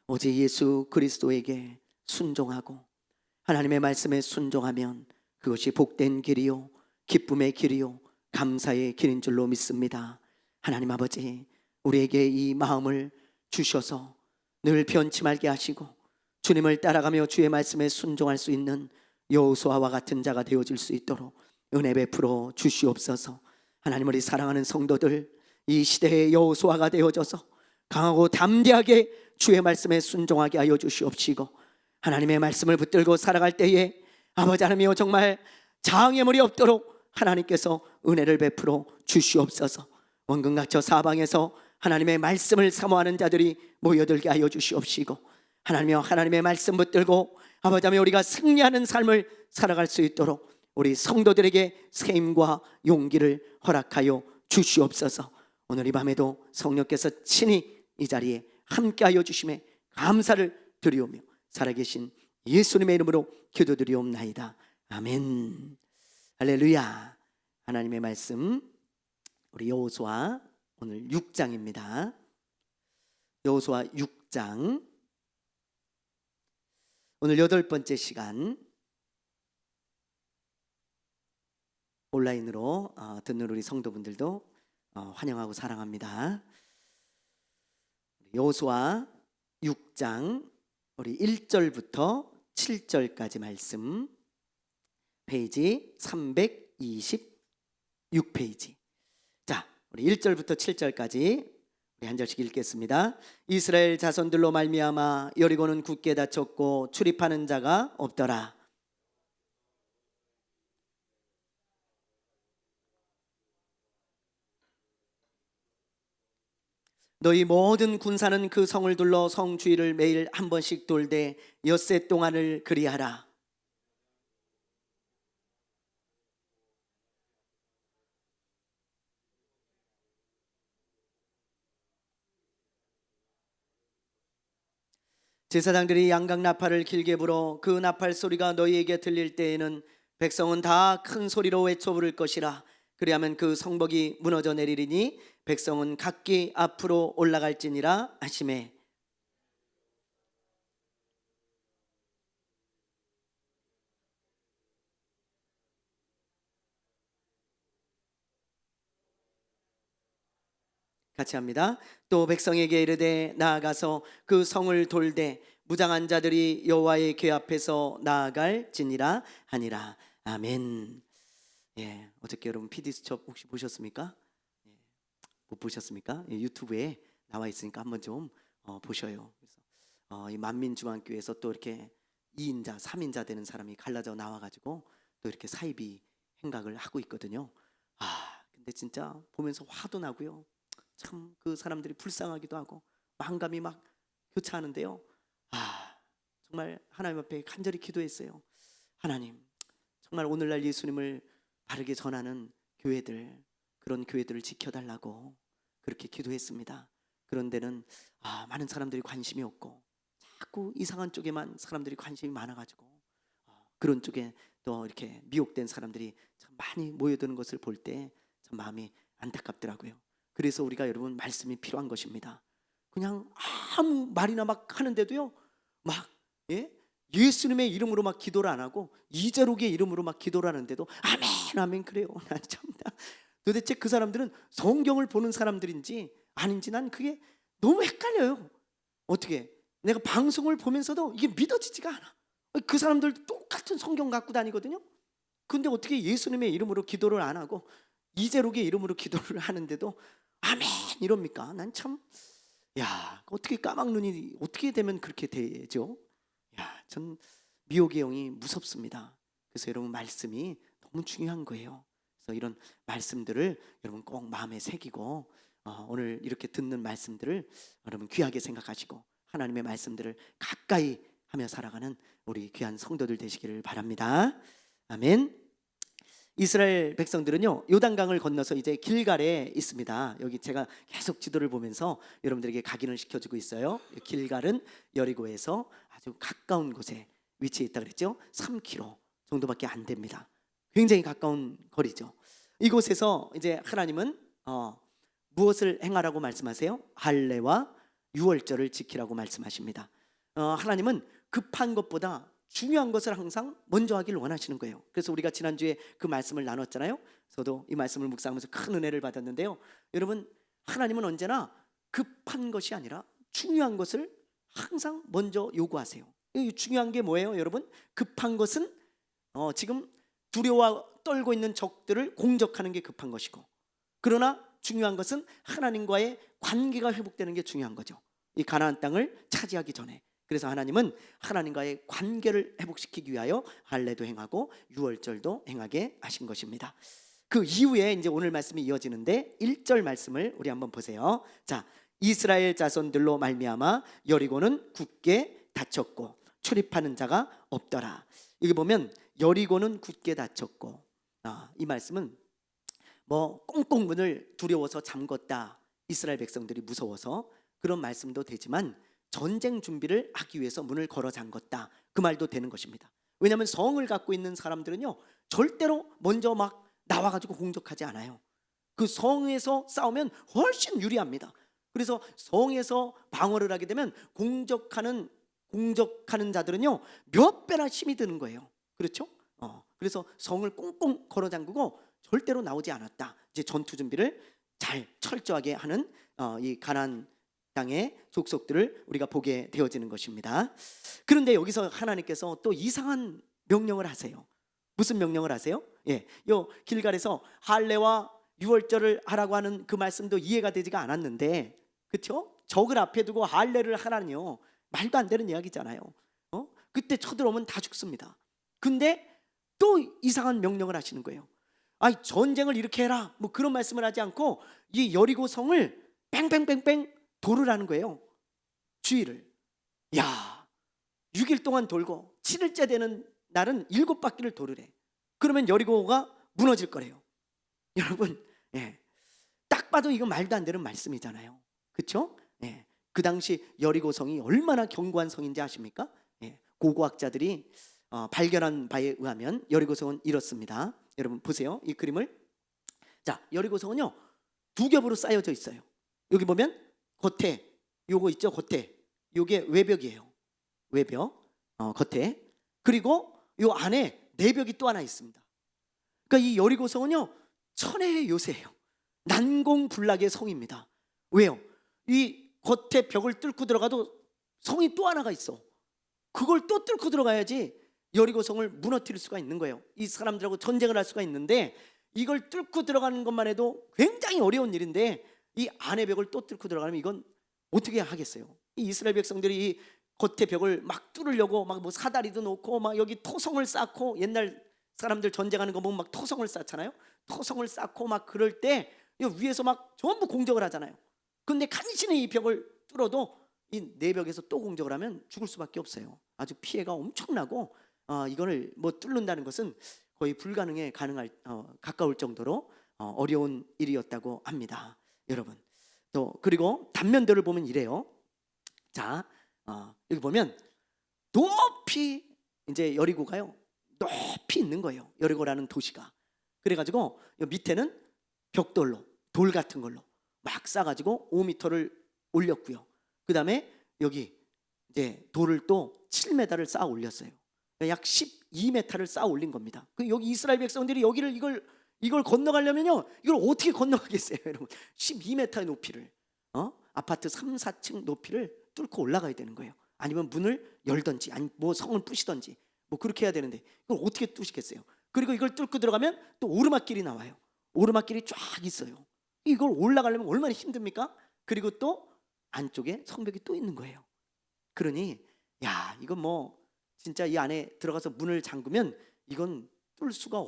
오직 예수 그리스도에게 순종하고 하나님의 말씀에 순종하면 그것이 복된 길이요 기쁨의 길이요 감사의 길인 줄로 믿습니다. 하나님 아버지, 우리에게 이 마음을 주셔서 늘 변치 말게 하시고 주님을 따라가며 주의 말씀에 순종할 수 있는 여호수아와 같은 자가 되어질 수 있도록 은혜 베풀어 주시옵소서. 하나님, 우리 사랑하는 성도들, 이 시대의 여호수아가 되어져서 강하고 담대하게 주의 말씀에 순종하게 하여 주시옵시고, 하나님의 말씀을 붙들고 살아갈 때에 아버지 하나님이여 정말 장애물이 없도록 하나님께서 은혜를 베풀어 주시옵소서. 원근 각처 사방에서 하나님의 말씀을 사모하는 자들이 모여들게 하여 주시옵시고, 하나님이여 하나님의 말씀 붙들고 아버지 하나님 우리가 승리하는 삶을 살아갈 수 있도록 우리 성도들에게 새 힘과 용기를 허락하여 주시옵소서. 오늘 이 밤에도 성령께서 친히 이 자리에 함께하여 주심에 감사를 드리오며 살아계신 예수님의 이름으로 기도드리옵나이다. 아멘. 할렐루야. 하나님의 말씀, 우리 여호수아 오늘 6장입니다. 여호수아 6장, 오늘 8번째 시간 온라인으로 듣는 우리 성도분들도 환영하고 사랑합니다. 여호수아 6장 우리 1절부터 7절까지 말씀, 페이지 326페이지. 자, 우리 1절부터 7절까지 우리 한 절씩 읽겠습니다. 이스라엘 자손들로 말미암아 여리고는 굳게 닫혔고 출입하는 자가 없더라. 너희 모든 군사는 그 성을 둘러 성 주위를 매일 한 번씩 돌되 엿새 동안을 그리하라. 제사장들이 양각 나팔을 길게 불어 그 나팔 소리가 너희에게 들릴 때에는 백성은 다 큰 소리로 외쳐 부를 것이라. 그리하면 그 성벽이 무너져 내리리니 백성은 각기 앞으로 올라갈지니라 하시매. 같이 합니다. 또 백성에게 이르되 나아가서 그 성을 돌되 무장한 자들이 여호와의 궤 앞에서 나아갈지니라 하니라. 아멘. 예, 어저께 여러분 PD수첩 혹시 보셨습니까? 예, 못 보셨습니까? 예, 유튜브에 나와 있으니까 한번 좀 보셔요. 그래서 이 만민중앙교회에서 또 이렇게 2인자, 3인자 되는 사람이 갈라져 나와가지고 또 이렇게 사이비 행각을 하고 있거든요. 근데 진짜 보면서 화도 나고요. 참 그 사람들이 불쌍하기도 하고 만감이 막 교차하는데요. 정말 하나님 앞에 간절히 기도했어요. 하나님, 정말 오늘날 예수님을 바르게 전하는 교회들, 그런 교회들을 지켜달라고 그렇게 기도했습니다. 그런데는 많은 사람들이 관심이 없고 자꾸 이상한 쪽에만 사람들이 관심이 많아가지고 그런 쪽에 또 이렇게 미혹된 사람들이 참 많이 모여드는 것을 볼 때 참 마음이 안타깝더라고요. 그래서 우리가 여러분 말씀이 필요한 것입니다. 그냥 아무 말이나 막 하는데도요, 막 예수님의 이름으로 막 기도를 안 하고 이재록의 이름으로 막 기도를 하는데도 아멘 아멘 그래요. 난 참나 도대체 그 사람들은 성경을 보는 사람들인지 아닌지 난 그게 너무 헷갈려요. 어떻게 내가 방송을 보면서도 이게 믿어지지가 않아. 그 사람들도 똑같은 성경 갖고 다니거든요. 근데 어떻게 예수님의 이름으로 기도를 안 하고 이재록의 이름으로 기도를 하는데도 아멘 이럽니까? 난 참, 어떻게 까막눈이 어떻게 되면 그렇게 되죠? 전 미혹의 영이 무섭습니다. 그래서 여러분 말씀이 너무 중요한 거예요. 그래서 이런 말씀들을 여러분 꼭 마음에 새기고 오늘 이렇게 듣는 말씀들을 여러분 귀하게 생각하시고 하나님의 말씀들을 가까이 하며 살아가는 우리 귀한 성도들 되시기를 바랍니다. 아멘. 이스라엘 백성들은요 요단강을 건너서 이제 길갈에 있습니다. 여기 제가 계속 지도를 보면서 여러분들에게 각인을 시켜주고 있어요. 길갈은 여리고에서 아주 가까운 곳에 위치해 있다 그랬죠. 3km 정도밖에 안 됩니다. 굉장히 가까운 거리죠. 이곳에서 이제 하나님은 무엇을 행하라고 말씀하세요? 할례와 유월절을 지키라고 말씀하십니다. 하나님은 급한 것보다 중요한 것을 항상 먼저 하길 원하시는 거예요. 그래서 우리가 지난주에 그 말씀을 나눴잖아요. 저도 이 말씀을 묵상하면서 큰 은혜를 받았는데요. 여러분, 하나님은 언제나 급한 것이 아니라 중요한 것을 항상 먼저 요구하세요. 이 중요한 게 뭐예요, 여러분? 급한 것은 지금 두려워 떨고 있는 적들을 공격하는 게 급한 것이고, 그러나 중요한 것은 하나님과의 관계가 회복되는 게 중요한 거죠. 이 가나안 땅을 차지하기 전에. 그래서 하나님은 하나님과의 관계를 회복시키기 위하여 할례도 행하고 유월절도 행하게 하신 것입니다. 그 이후에 이제 오늘 말씀이 이어지는데 1절 말씀을 우리 한번 보세요. 자, 이스라엘 자손들로 말미암아 여리고는 굳게 닫혔고 출입하는 자가 없더라. 여기 보면 여리고는 굳게 닫혔고, 이 말씀은 뭐 꽁꽁 문을 두려워서 잠궜다, 이스라엘 백성들이 무서워서, 그런 말씀도 되지만 전쟁 준비를 하기 위해서 문을 걸어 잠궜다, 그 말도 되는 것입니다. 왜냐하면 성을 갖고 있는 사람들은요 절대로 먼저 막 나와가지고 공격하지 않아요. 그 성에서 싸우면 훨씬 유리합니다. 그래서 성에서 방어를 하게 되면 공격하는 자들은요 몇 배나 힘이 드는 거예요. 그렇죠? 그래서 성을 꽁꽁 걸어 잠그고 절대로 나오지 않았다. 이제 전투 준비를 잘 철저하게 하는 이 가나안 땅의 족속들을 우리가 보게 되어지는 것입니다. 그런데 여기서 하나님께서 또 이상한 명령을 하세요. 무슨 명령을 하세요? 요 길갈에서 할례와 유월절을 하라고 하는 그 말씀도 이해가 되지가 않았는데, 그렇죠? 적을 앞에 두고 할례를 하라니요, 말도 안 되는 이야기잖아요. 그때 쳐들어오면 다 죽습니다. 근데 또 이상한 명령을 하시는 거예요. 아니, 전쟁을 이렇게 해라, 뭐 그런 말씀을 하지 않고 이 여리고 성을 뺑뺑뺑뺑 돌으라는 거예요. 주위를. 야, 6일 동안 돌고 7일째 되는 날은 7바퀴를 돌으래. 그러면 여리고가 무너질 거래요. 여러분, 딱 봐도 이거 말도 안 되는 말씀이잖아요. 그렇죠? 그 당시 여리고 성이 얼마나 견고한 성인지 아십니까? 고고학자들이 발견한 바에 의하면 여리고 성은 이렇습니다. 여러분 보세요, 이 그림을. 자, 여리고 성은요 두 겹으로 쌓여져 있어요. 여기 보면 겉에 요거 있죠, 겉에 요게 외벽이에요. 외벽, 겉에. 그리고 요 안에 내벽이 또 하나 있습니다. 그러니까 이 여리고 성은요 천혜의 요새예요. 난공불락의 성입니다. 왜요? 이 겉에 벽을 뚫고 들어가도 성이 또 하나가 있어. 그걸 또 뚫고 들어가야지 여리고 성을 무너뜨릴 수가 있는 거예요. 이 사람들하고 전쟁을 할 수가 있는데, 이걸 뚫고 들어가는 것만 해도 굉장히 어려운 일인데 이 안의 벽을 또 뚫고 들어가면 이건 어떻게 하겠어요? 이 이스라엘 백성들이 이 겉에 벽을 막 뚫으려고 막 뭐 사다리도 놓고 막 여기 토성을 쌓고, 옛날 사람들 전쟁하는 거 보면 막 토성을 쌓잖아요. 토성을 쌓고 막 그럴 때 위에서 막 전부 공격을 하잖아요. 근데 간신히 이 벽을 뚫어도 이 내벽에서 또 공격을 하면 죽을 수밖에 없어요. 아주 피해가 엄청나고, 이거를 뭐 뚫는다는 것은 거의 불가능에 가까울 정도로 어려운 일이었다고 합니다. 여러분, 또 그리고 단면들을 보면 이래요. 자, 여기 보면 높이 이제 여리고가요 높이 있는 거예요. 여리고라는 도시가. 그래가지고 밑에는 벽돌로, 돌 같은 걸로 막 쌓아가지고 5m를 올렸고요. 그 다음에 여기 이제 돌을 또 7m를 쌓아 올렸어요. 약 12m를 쌓아 올린 겁니다. 여기 이스라엘 백성들이 이걸 건너가려면요, 이걸 어떻게 건너가겠어요, 여러분? 12m의 높이를, 아파트 3, 4층 높이를 뚫고 올라가야 되는 거예요. 아니면 문을 열든지, 아니 뭐 성을 부시든지, 뭐 그렇게 해야 되는데 이걸 어떻게 뚫시겠어요? 그리고 이걸 뚫고 들어가면 또 오르막길이 나와요. 오르막길이 쫙 있어요. 이걸 올라가려면 얼마나 힘듭니까? 그리고 또 안쪽에 성벽이 또 있는 거예요. 그러니 야, 이건 뭐 진짜 이 안에 들어가서 문을 잠그면 이건 뚫을 수가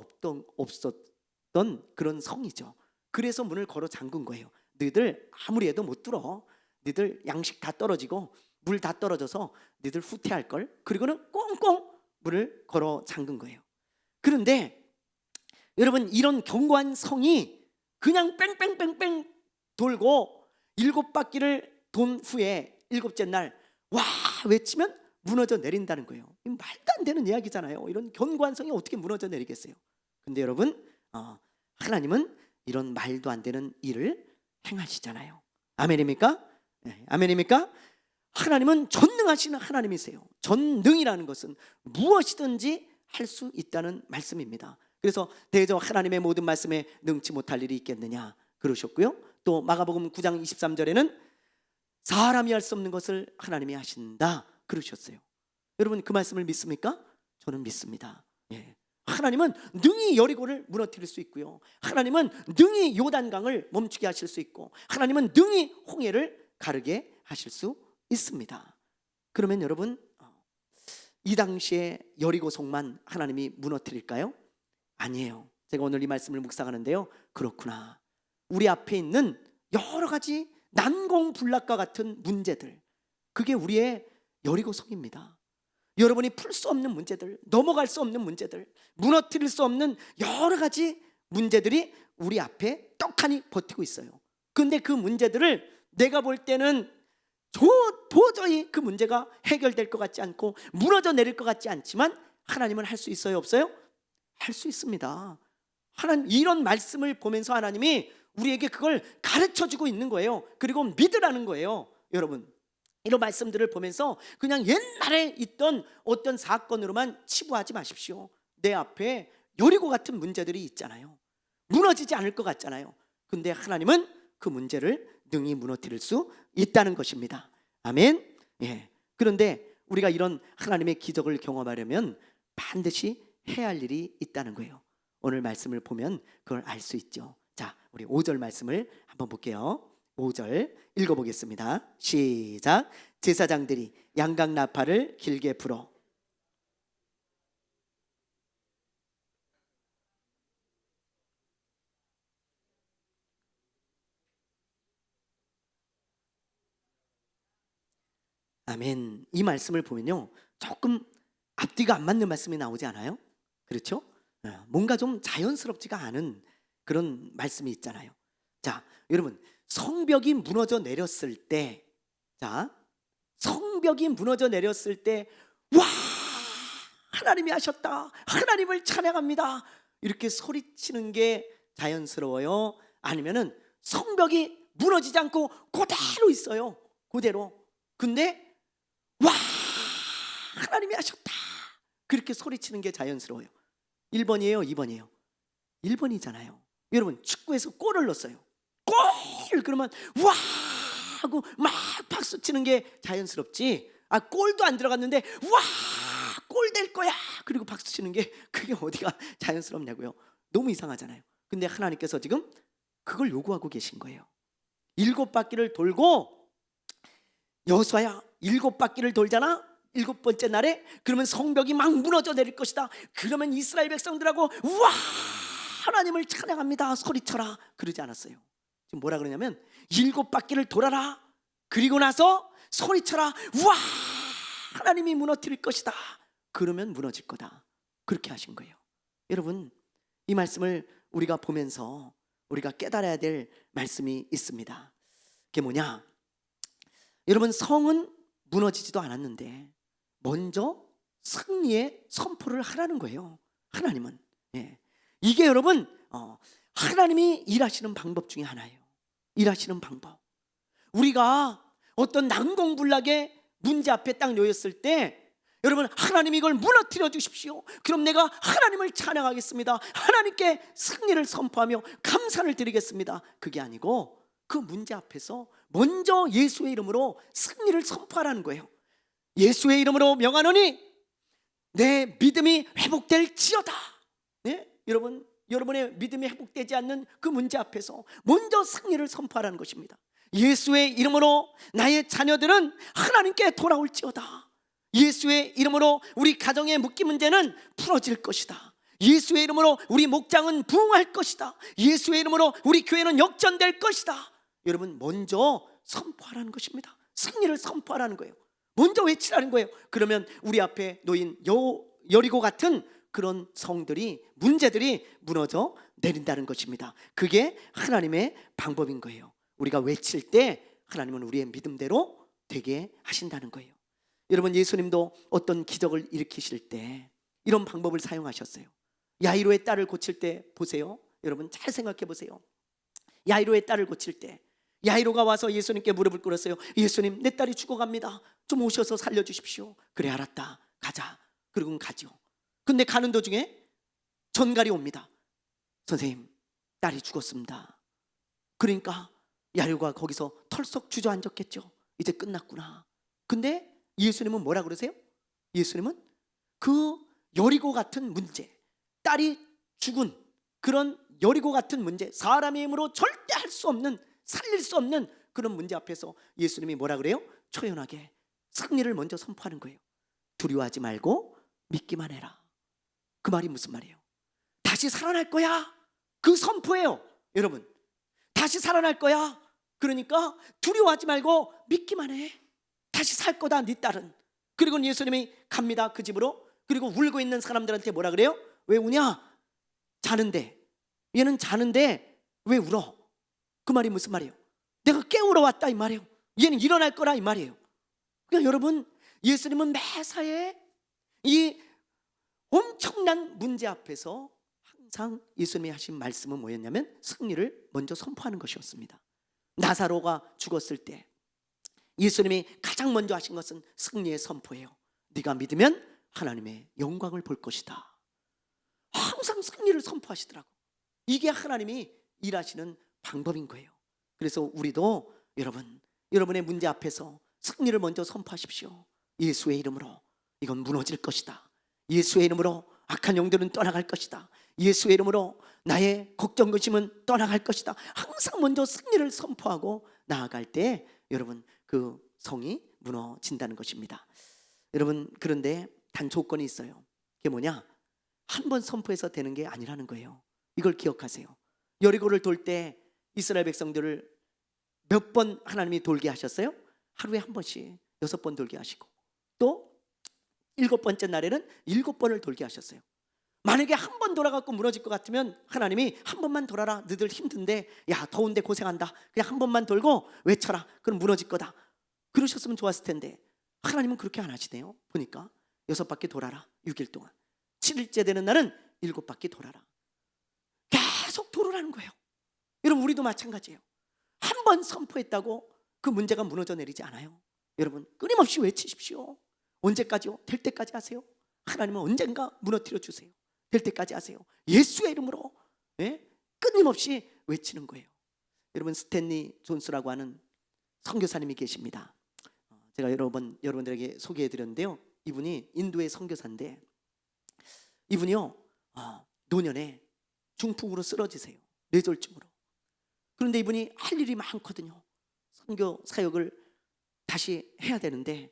없었던 그런 성이죠. 그래서 문을 걸어 잠근 거예요. 너희들 아무리 해도 못 뚫어. 너희들 양식 다 떨어지고 물 다 떨어져서 너희들 후퇴할 걸. 그리고는 꽁꽁 문을 걸어 잠근 거예요. 그런데 여러분, 이런 견고한 성이 그냥 뺑뺑뺑뺑 돌고 7바퀴를 돈 후에 7째 날 와 외치면 무너져 내린다는 거예요. 말도 안 되는 이야기잖아요. 이런 견고한 성이 어떻게 무너져 내리겠어요? 근데 여러분, 하나님은 이런 말도 안 되는 일을 행하시잖아요. 아멘입니까? 네, 아멘입니까? 하나님은 전능하신 하나님이세요. 전능이라는 것은 무엇이든지 할 수 있다는 말씀입니다. 그래서 대저 하나님의 모든 말씀에 능치 못할 일이 있겠느냐 그러셨고요. 또 마가복음 9장 23절에는 사람이 할 수 없는 것을 하나님이 하신다 그러셨어요. 여러분 그 말씀을 믿습니까? 저는 믿습니다. 예. 하나님은 능히 여리고를 무너뜨릴 수 있고요. 하나님은 능히 요단강을 멈추게 하실 수 있고, 하나님은 능히 홍해를 가르게 하실 수 있습니다. 그러면 여러분 이 당시에 여리고성만 하나님이 무너뜨릴까요? 아니에요. 제가 오늘 이 말씀을 묵상하는데요, 그렇구나, 우리 앞에 있는 여러 가지 난공불락과 같은 문제들, 그게 우리의 여리고성입니다. 여러분이 풀 수 없는 문제들, 넘어갈 수 없는 문제들, 무너뜨릴 수 없는 여러 가지 문제들이 우리 앞에 떡하니 버티고 있어요. 그런데 그 문제들을 내가 볼 때는 도저히 그 문제가 해결될 것 같지 않고 무너져 내릴 것 같지 않지만 하나님은 할 수 있어요, 없어요? 할 수 있습니다. 하나님, 이런 말씀을 보면서 하나님이 우리에게 그걸 가르쳐주고 있는 거예요. 그리고 믿으라는 거예요. 여러분, 이런 말씀들을 보면서 그냥 옛날에 있던 어떤 사건으로만 치부하지 마십시오. 내 앞에 여리고 같은 문제들이 있잖아요. 무너지지 않을 것 같잖아요. 근데 하나님은 그 문제를 능히 무너뜨릴 수 있다는 것입니다. 아멘. 예. 그런데 우리가 이런 하나님의 기적을 경험하려면 반드시 해야 할 일이 있다는 거예요. 오늘 말씀을 보면 그걸 알 수 있죠. 자, 우리 5절 말씀을 한번 볼게요. 5절 읽어보겠습니다. 시작. 제사장들이 양각 나팔을 길게 불어 아멘. 이 말씀을 보면요, 조금 앞뒤가 안 맞는 말씀이 나오지 않아요? 그렇죠? 뭔가 좀 자연스럽지가 않은 그런 말씀이 있잖아요. 자, 여러분, 성벽이 무너져 내렸을 때, 자, 성벽이 무너져 내렸을 때, 와, 하나님이 하셨다, 하나님을 찬양합니다, 이렇게 소리치는 게 자연스러워요? 아니면은 성벽이 무너지지 않고 그대로 있어요, 그대로. 근데 와, 하나님이 하셨다, 그렇게 소리치는 게 자연스러워요? 1번이에요, 2번이에요? 1번이잖아요. 여러분, 축구에서 골을 넣었어요. 골! 그러면 와 하고 막 박수 치는 게 자연스럽지, 골도 안 들어갔는데 와, 골 될 거야, 그리고 박수 치는 게 그게 어디가 자연스럽냐고요? 너무 이상하잖아요. 근데 하나님께서 지금 그걸 요구하고 계신 거예요. 7바퀴를 돌고, 여호수아야 7바퀴를 돌잖아, 7번째 날에. 그러면 성벽이 막 무너져 내릴 것이다. 그러면 이스라엘 백성들하고 와, 하나님을 찬양합니다, 소리쳐라, 그러지 않았어요. 지금 뭐라 그러냐면 7바퀴를 돌아라, 그리고 나서 소리쳐라, 와, 하나님이 무너뜨릴 것이다, 그러면 무너질 거다, 그렇게 하신 거예요. 여러분, 이 말씀을 우리가 보면서 우리가 깨달아야 될 말씀이 있습니다. 그게 뭐냐? 여러분, 성은 무너지지도 않았는데 먼저 승리의 선포를 하라는 거예요, 하나님은. 예. 이게 여러분 하나님이 일하시는 방법 중에 하나예요. 일하시는 방법. 우리가 어떤 난공불락의 문제 앞에 딱 놓였을 때, 여러분, 하나님이 이걸 무너뜨려 주십시오, 그럼 내가 하나님을 찬양하겠습니다, 하나님께 승리를 선포하며 감사를 드리겠습니다, 그게 아니고 그 문제 앞에서 먼저 예수의 이름으로 승리를 선포하라는 거예요. 예수의 이름으로 명하노니 내 믿음이 회복될지어다. 네? 여러분, 여러분의 믿음이 회복되지 않는 그 문제 앞에서 먼저 승리를 선포하라는 것입니다. 예수의 이름으로 나의 자녀들은 하나님께 돌아올지어다. 예수의 이름으로 우리 가정의 묶인 문제는 풀어질 것이다. 예수의 이름으로 우리 목장은 부흥할 것이다. 예수의 이름으로 우리 교회는 역전될 것이다. 여러분, 먼저 선포하라는 것입니다. 승리를 선포하라는 거예요. 먼저 외치라는 거예요. 그러면 우리 앞에 놓인 여리고 같은 그런 성들이, 문제들이 무너져 내린다는 것입니다. 그게 하나님의 방법인 거예요. 우리가 외칠 때 하나님은 우리의 믿음대로 되게 하신다는 거예요. 여러분, 예수님도 어떤 기적을 일으키실 때 이런 방법을 사용하셨어요. 야이로의 딸을 고칠 때 보세요. 여러분, 잘 생각해 보세요. 야이로의 딸을 고칠 때 야이로가 와서 예수님께 무릎을 꿇었어요. 예수님, 내 딸이 죽어갑니다. 좀 오셔서 살려주십시오. 그래, 알았다, 가자. 그리고는 가죠. 근데 가는 도중에 전갈이 옵니다. 선생님, 딸이 죽었습니다. 그러니까 야이로가 거기서 털썩 주저앉았겠죠. 이제 끝났구나. 근데 예수님은 뭐라 그러세요? 예수님은 그 여리고 같은 문제, 딸이 죽은 그런 여리고 같은 문제, 사람의 힘으로 절대 할 수 없는, 살릴 수 없는 그런 문제 앞에서 예수님이 뭐라 그래요? 초연하게 승리를 먼저 선포하는 거예요. 두려워하지 말고 믿기만 해라. 그 말이 무슨 말이에요? 다시 살아날 거야. 그 선포예요. 여러분, 다시 살아날 거야. 그러니까 두려워하지 말고 믿기만 해. 다시 살 거다, 네 딸은. 그리고 예수님이 갑니다, 그 집으로. 그리고 울고 있는 사람들한테 뭐라 그래요? 왜 우냐? 자는데, 얘는 자는데 왜 울어? 그 말이 무슨 말이에요? 내가 깨우러 왔다 이 말이에요. 얘는 일어날 거라 이 말이에요. 그러니까 여러분, 예수님은 매사에 이 엄청난 문제 앞에서 항상 예수님이 하신 말씀은 뭐였냐면 승리를 먼저 선포하는 것이었습니다. 나사로가 죽었을 때 예수님이 가장 먼저 하신 것은 승리의 선포예요. 네가 믿으면 하나님의 영광을 볼 것이다. 항상 승리를 선포하시더라고. 이게 하나님이 일하시는 방법인 거예요. 그래서 우리도 여러분의 문제 앞에서 승리를 먼저 선포하십시오. 예수의 이름으로 이건 무너질 것이다. 예수의 이름으로 악한 영들은 떠나갈 것이다. 예수의 이름으로 나의 걱정 근심은 떠나갈 것이다. 항상 먼저 승리를 선포하고 나아갈 때 여러분, 그 성이 무너진다는 것입니다. 여러분, 그런데 단 조건이 있어요. 그게 뭐냐? 한 번 선포해서 되는 게 아니라는 거예요. 이걸 기억하세요. 여리고를 돌 때 이스라엘 백성들을 몇 번 하나님이 돌게 하셨어요? 하루에 한 번씩 6번 돌게 하시고, 또 7번째 날에는 7번을 돌게 하셨어요. 만약에 한 번 돌아갖고 무너질 것 같으면 하나님이 한 번만 돌아라, 너희들 힘든데, 야 더운데 고생한다, 그냥 한 번만 돌고 외쳐라, 그럼 무너질 거다, 그러셨으면 좋았을 텐데 하나님은 그렇게 안 하시네요. 보니까 6바퀴 돌아라, 6일 동안. 7일째 되는 날은 7바퀴 돌아라. 계속 돌으라는 거예요. 여러분, 우리도 마찬가지예요. 한 번 선포했다고 그 문제가 무너져 내리지 않아요. 여러분, 끊임없이 외치십시오. 언제까지요? 될 때까지 하세요. 하나님은 언젠가 무너뜨려 주세요. 될 때까지 하세요. 예수의 이름으로 끊임없이 외치는 거예요. 여러분, 스탠리 존스라고 하는 선교사님이 계십니다. 제가 여러 번 여러분들에게 소개해드렸는데요, 이분이 인도의 선교사인데, 이분이요 노년에 중풍으로 쓰러지세요. 뇌졸중으로. 그런데 이분이 할 일이 많거든요. 선교 사역을 다시 해야 되는데,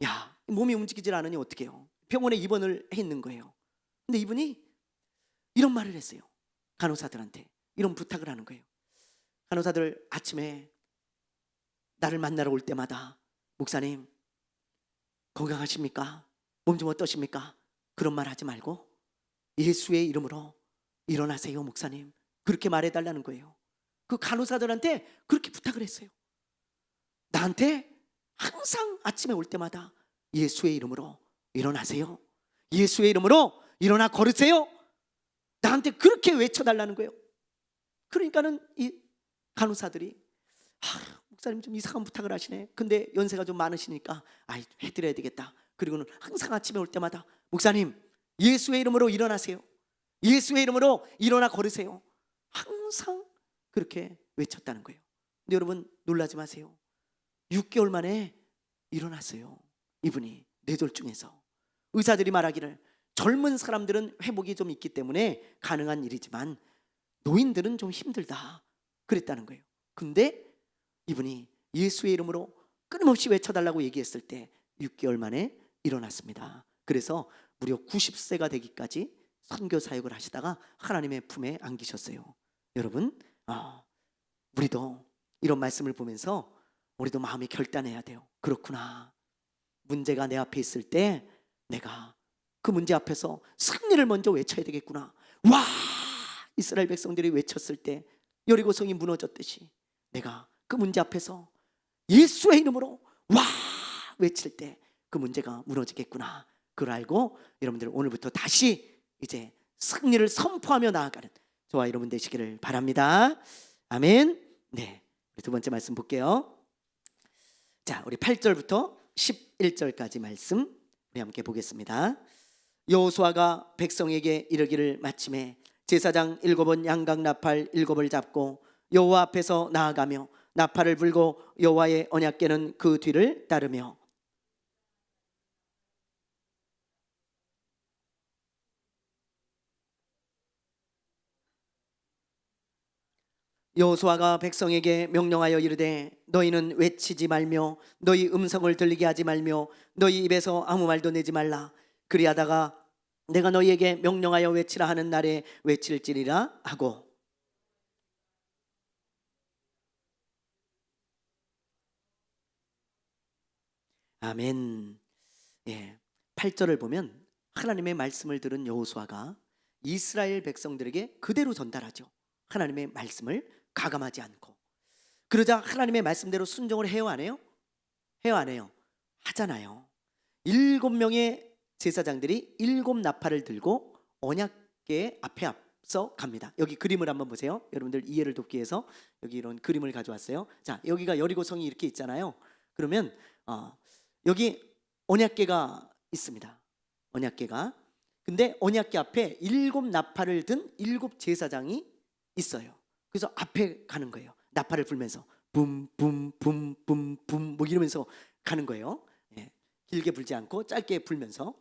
야, 몸이 움직이질 않으니 어떻게 해요? 병원에 입원을 해 있는 거예요. 근데 이분이 이런 말을 했어요. 간호사들한테 이런 부탁을 하는 거예요. 간호사들 아침에 나를 만나러 올 때마다, 목사님 건강하십니까? 몸 좀 어떠십니까? 그런 말 하지 말고 예수의 이름으로 일어나세요, 목사님. 그렇게 말해달라는 거예요. 그 간호사들한테 그렇게 부탁을 했어요. 나한테 항상 아침에 올 때마다 예수의 이름으로 일어나세요, 예수의 이름으로 일어나 걸으세요, 나한테 그렇게 외쳐달라는 거예요. 그러니까는 이 간호사들이 목사님 좀 이상한 부탁을 하시네. 근데 연세가 좀 많으시니까 해드려야 되겠다. 그리고는 항상 아침에 올 때마다 목사님 예수의 이름으로 일어나세요, 예수의 이름으로 일어나 걸으세요, 항상 그렇게 외쳤다는 거예요. 근데 여러분, 놀라지 마세요. 6개월 만에 일어났어요. 이분이 뇌졸중에서. 의사들이 말하기를 젊은 사람들은 회복이 좀 있기 때문에 가능한 일이지만 노인들은 좀 힘들다 그랬다는 거예요. 근데 이분이 예수의 이름으로 끊임없이 외쳐달라고 얘기했을 때 6개월 만에 일어났습니다. 그래서 무려 90세가 되기까지 선교 사역을 하시다가 하나님의 품에 안기셨어요. 여러분, 우리도 이런 말씀을 보면서 우리도 마음이 결단해야 돼요. 그렇구나, 문제가 내 앞에 있을 때 내가 그 문제 앞에서 승리를 먼저 외쳐야 되겠구나. 와, 이스라엘 백성들이 외쳤을 때 여리고성이 무너졌듯이 내가 그 문제 앞에서 예수의 이름으로 와 외칠 때 그 문제가 무너지겠구나. 그걸 알고 여러분들 오늘부터 다시 이제 승리를 선포하며 나아가는 저와 여러분 되시기를 바랍니다. 아멘. 네. 두 번째 말씀 볼게요. 자, 우리 8절부터 11절까지 말씀 우리 함께 보겠습니다. 여호수아가 백성에게 이르기를 마침에 제사장 7은 양각 나팔 7을 잡고 여호와 앞에서 나아가며 나팔을 불고 여호와의 언약궤는 그 뒤를 따르며 여호수아가 백성에게 명령하여 이르되 너희는 외치지 말며 너희 음성을 들리게 하지 말며 너희 입에서 아무 말도 내지 말라. 그리하다가 내가 너희에게 명령하여 외치라 하는 날에 외칠지리라 하고. 아멘. 예, 8절을 보면 하나님의 말씀을 들은 여호수아가 이스라엘 백성들에게 그대로 전달하죠. 하나님의 말씀을 가감하지 않고. 그러자 하나님의 말씀대로 순종을 해요, 안 해요? 해요, 안 해요? 하잖아요. 7명의 제사장들이 7나팔을 들고 언약궤 앞서 갑니다. 여기 그림을 한번 보세요. 여러분들 이해를 돕기 위해서 여기 이런 그림을 가져왔어요. 자, 여기가 여리고성이 이렇게 있잖아요. 그러면 여기 언약궤가 있습니다. 언약궤가. 근데 언약궤 앞에 7나팔을 든 7제사장이 있어요. 그래서 앞에 가는 거예요. 나팔을 불면서 붐붐붐붐붐 뭐 이러면서 가는 거예요. 예, 길게 불지 않고 짧게 불면서.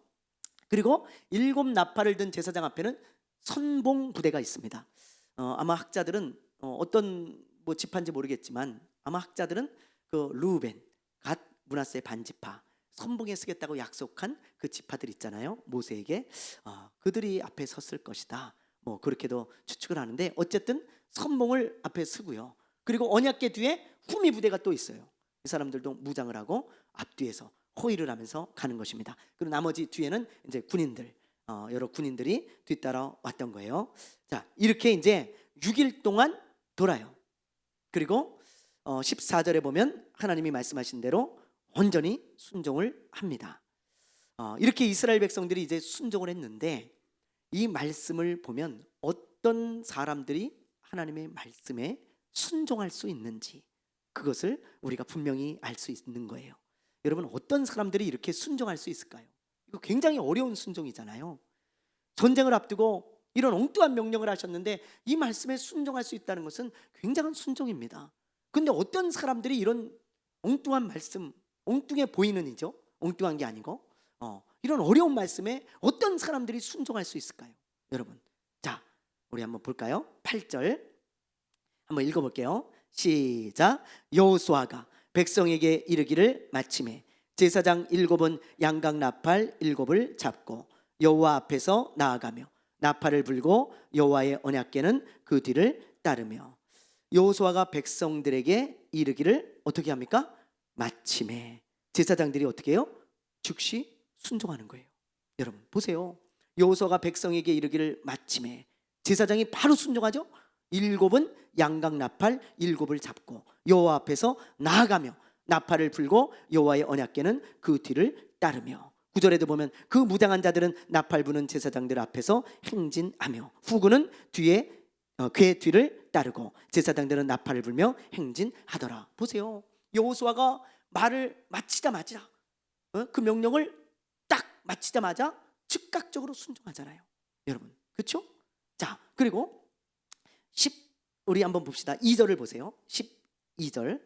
그리고 7나팔을 든 제사장 앞에는 선봉 부대가 있습니다. 아마 학자들은 어떤 뭐 지파인지 모르겠지만 아마 학자들은 그 루벤, 갓, 므낫세 반지파 선봉에 쓰겠다고 약속한 그 지파들 있잖아요. 모세에게 그들이 앞에 섰을 것이다. 뭐 그렇게도 추측을 하는데 어쨌든 선봉을 앞에 쓰고요. 그리고 언약궤 뒤에 후미 부대가 또 있어요. 이 사람들도 무장을 하고 앞뒤에서 호위를 하면서 가는 것입니다. 그리고 나머지 뒤에는 이제 군인들, 여러 군인들이 뒤따라 왔던 거예요. 자, 이렇게 이제 6일 동안 돌아요. 그리고 14절에 보면 하나님이 말씀하신 대로 온전히 순종을 합니다. 이렇게 이스라엘 백성들이 이제 순종을 했는데 이 말씀을 보면 어떤 사람들이 하나님의 말씀에 순종할 수 있는지 그것을 우리가 분명히 알 수 있는 거예요. 여러분, 어떤 사람들이 이렇게 순종할 수 있을까요? 이거 굉장히 어려운 순종이잖아요. 전쟁을 앞두고 이런 엉뚱한 명령을 하셨는데 이 말씀에 순종할 수 있다는 것은 굉장한 순종입니다. 근데 어떤 사람들이 이런 엉뚱한 말씀, 엉뚱해 보이는 이죠, 엉뚱한 게 아니고 이런 어려운 말씀에 어떤 사람들이 순종할 수 있을까요? 여러분, 자, 우리 한번 볼까요? 8절 한번 읽어볼게요. 시작. 여호수아가 백성에게 이르기를 마침에 제사장 7은 양각 나팔 7을 잡고 여호와 앞에서 나아가며 나팔을 불고 여호와의 언약궤는 그 뒤를 따르며. 여호수아가 백성들에게 이르기를 어떻게 합니까? 마침에. 제사장들이 어떻게 해요? 즉시 순종하는 거예요. 여러분 보세요. 여호수아가 백성에게 이르기를 마침에. 제사장이 바로 순종하죠. 7은 양각 나팔 7을 잡고 여호와 앞에서 나아가며 나팔을 불고 여호와의 언약궤는 그 뒤를 따르며. 9절에도 보면 그 무장한 자들은 나팔 부는 제사장들 앞에서 행진하며 후군은 뒤에 궤 뒤를 따르고 제사장들은 나팔을 불며 행진하더라. 보세요. 여호수아가 말을 마치자마자 그 명령을 딱 마치자마자 즉각적으로 순종하잖아요. 여러분, 그렇죠? 자, 그리고 우리 한번 봅시다. 2절을 보세요. 12절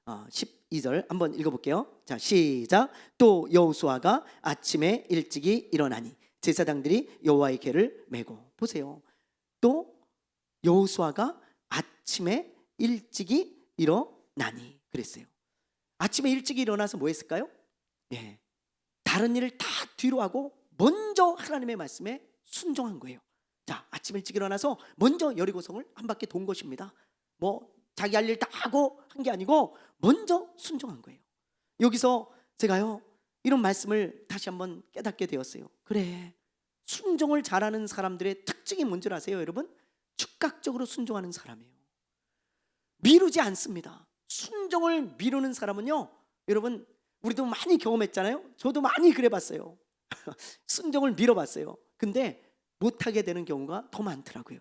12절 한번 읽어볼게요. 자, 시작. 또 여호수아가 아침에 일찍이 일어나니 제사장들이 여호와의 궤를 메고. 보세요. 또 여호수아가 아침에 일찍이 일어나니 그랬어요. 아침에 일찍 일어나서 뭐 했을까요? 예, 다른 일을 다 뒤로 하고 먼저 하나님의 말씀에 순종한 거예요. 자, 아침 일찍 일어나서 먼저 여리고성을 한 바퀴 돈 것입니다. 뭐 자기 할 일 다 하고 한 게 아니고 먼저 순종한 거예요. 여기서 제가요 이런 말씀을 다시 한번 깨닫게 되었어요. 그래, 순종을 잘하는 사람들의 특징이 뭔지 아세요, 여러분? 즉각적으로 순종하는 사람이에요. 미루지 않습니다. 순종을 미루는 사람은요, 여러분 우리도 많이 경험했잖아요. 저도 많이 그래봤어요. 순종을 미뤄봤어요. 근데 못하게 되는 경우가 더 많더라고요.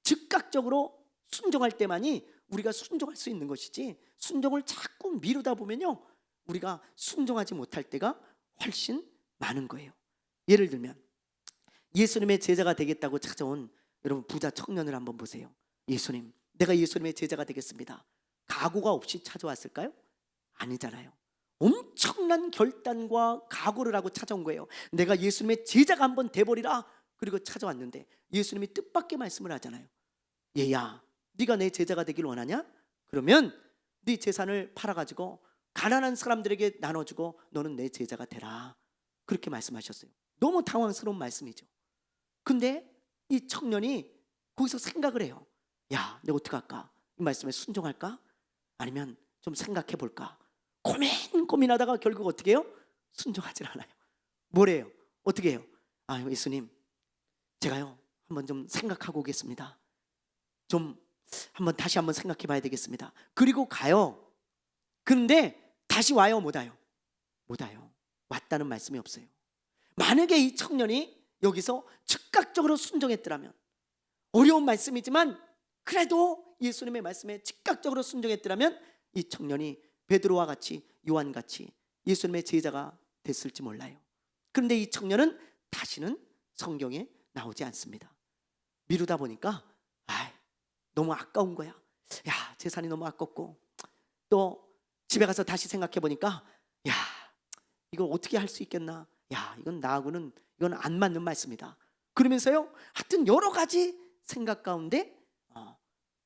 즉각적으로 순종할 때만이 우리가 순종할 수 있는 것이지, 순종을 자꾸 미루다 보면요, 우리가 순종하지 못할 때가 훨씬 많은 거예요. 예를 들면 예수님의 제자가 되겠다고 찾아온 여러분 부자 청년을 한번 보세요. 예수님, 내가 예수님의 제자가 되겠습니다. 각오가 없이 찾아왔을까요? 아니잖아요. 엄청난 결단과 각오를 하고 찾아온 거예요. 내가 예수님의 제자가 한번 돼버리라. 그리고 찾아왔는데 예수님이 뜻밖의 말씀을 하잖아요. 얘야, 네가 내 제자가 되길 원하냐? 그러면 네 재산을 팔아가지고 가난한 사람들에게 나눠주고 너는 내 제자가 되라. 그렇게 말씀하셨어요. 너무 당황스러운 말씀이죠. 근데 이 청년이 거기서 생각을 해요. 야, 내가 어떻게 할까? 이 말씀에 순종할까? 아니면 좀 생각해 볼까? 고민하다가 결국 어떻게 해요? 순종하질 않아요. 뭐래요? 어떻게 해요? 아, 예수님, 제가요 한번 좀 생각하고 오겠습니다. 좀 다시 한번 생각해 봐야 되겠습니다. 그리고 가요. 그런데 다시 와요? 못 와요? 못 와요. 왔다는 말씀이 없어요. 만약에 이 청년이 여기서 즉각적으로 순종했더라면, 어려운 말씀이지만 그래도 예수님의 말씀에 즉각적으로 순종했더라면 이 청년이 베드로와 같이, 요한같이 예수님의 제자가 됐을지 몰라요. 그런데 이 청년은 다시는 성경에 나오지 않습니다. 미루다 보니까 너무 아까운 거야. 야, 재산이 너무 아깝고, 또 집에 가서 다시 생각해 보니까 야, 이걸 어떻게 할 수 있겠나? 야, 이건 나하고는 이건 안 맞는 말씀이다. 그러면서요, 하여튼 여러 가지 생각 가운데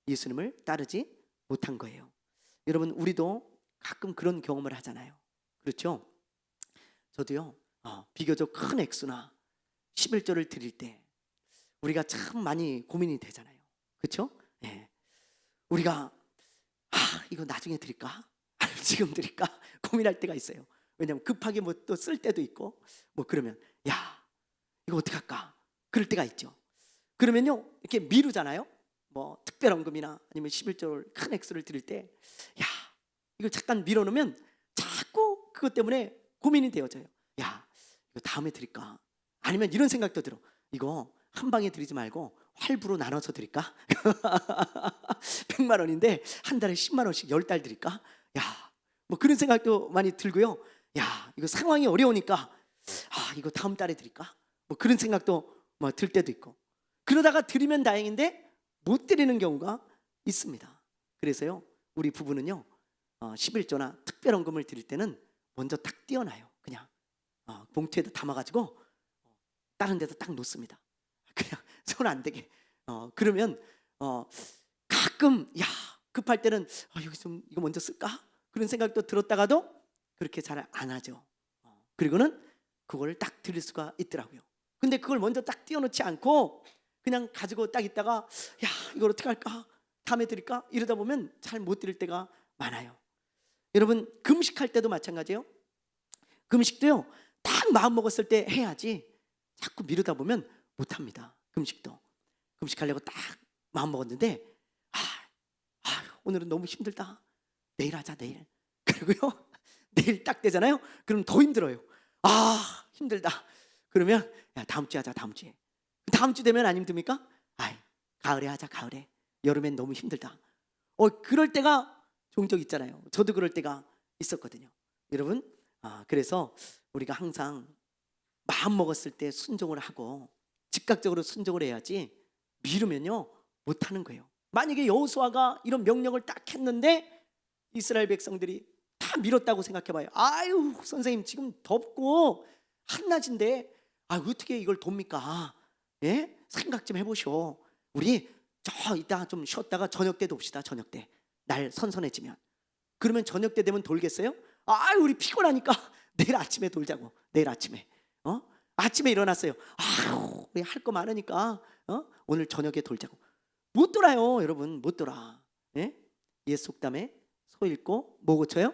예수님을 따르지 못한 거예요. 여러분, 우리도 가끔 그런 경험을 하잖아요. 그렇죠? 저도요, 비교적 큰 액수나 11조를 드릴 때 우리가 참 많이 고민이 되잖아요. 그렇죠? 예. 우리가 이거 나중에 드릴까? 아니면 지금 드릴까? 고민할 때가 있어요. 왜냐하면 급하게 뭐 또 쓸 때도 있고, 뭐 그러면 야, 이거 어떻게 할까? 그럴 때가 있죠. 그러면요, 이렇게 미루잖아요. 뭐 특별헌금이나 아니면 11조를 큰 액수를 드릴 때, 야, 이거 잠깐 밀어놓으면 자꾸 그것 때문에 고민이 되어져요. 야, 이거 다음에 드릴까? 아니면 이런 생각도 들어. 이거 한 방에 드리지 말고 할부로 나눠서 드릴까? 100만 원인데 한 달에 10만 원씩 10달 드릴까? 야, 뭐 그런 생각도 많이 들고요. 야, 이거 상황이 어려우니까 이거 다음 달에 드릴까? 뭐 그런 생각도 뭐 들 때도 있고. 그러다가 드리면 다행인데 못 드리는 경우가 있습니다. 그래서요, 우리 부부는요, 11조나 특별헌금을 드릴 때는 먼저 딱 띄어놔요. 그냥 봉투에다 담아가지고 다른 데다 딱 놓습니다. 그냥 손 안 대게. 그러면 가끔 급할 때는 여기 좀 이거 먼저 쓸까? 그런 생각도 들었다가도 그렇게 잘 안 하죠. 그리고는 그걸 딱 드릴 수가 있더라고요. 근데 그걸 먼저 딱 띄워놓지 않고 그냥 가지고 딱 있다가 야, 이걸 어떻게 할까? 다음에 드릴까? 이러다 보면 잘 못 드릴 때가 많아요. 여러분, 금식할 때도 마찬가지예요. 금식도요, 딱 마음 먹었을 때 해야지 자꾸 미루다 보면 못합니다. 금식도 금식하려고 딱 마음 먹었는데 오늘은 너무 힘들다, 내일 하자, 내일. 그리고요, 내일 딱 되잖아요. 그럼 더 힘들어요. 힘들다. 그러면 야, 다음 주에 하자, 다음 주에. 다음 주 되면 안 힘듭니까? 가을에 하자, 가을에. 여름엔 너무 힘들다. 그럴 때가 종종 있잖아요. 저도 그럴 때가 있었거든요. 여러분, 그래서 우리가 항상 마음 먹었을 때 순종을 하고 즉각적으로 순종을 해야지 미루면요 못하는 거예요. 만약에 여호수아가 이런 명령을 딱 했는데 이스라엘 백성들이 다 미뤘다고 생각해봐요. 아유, 선생님 지금 덥고 한낮인데 어떻게 이걸 돕니까? 예? 생각 좀 해보시오. 우리 이따 좀 쉬었다가 저녁 때 돕시다. 저녁 때 날 선선해지면. 그러면 저녁 때 되면 돌겠어요? 우리 피곤하니까 내일 아침에 돌자고. 내일 아침에 아침에 일어났어요. 우리 할 거 많으니까 오늘 저녁에 돌자고. 못 돌아요, 여러분. 못 돌아. 예? 옛 속담에 소 잃고 뭐 고쳐요?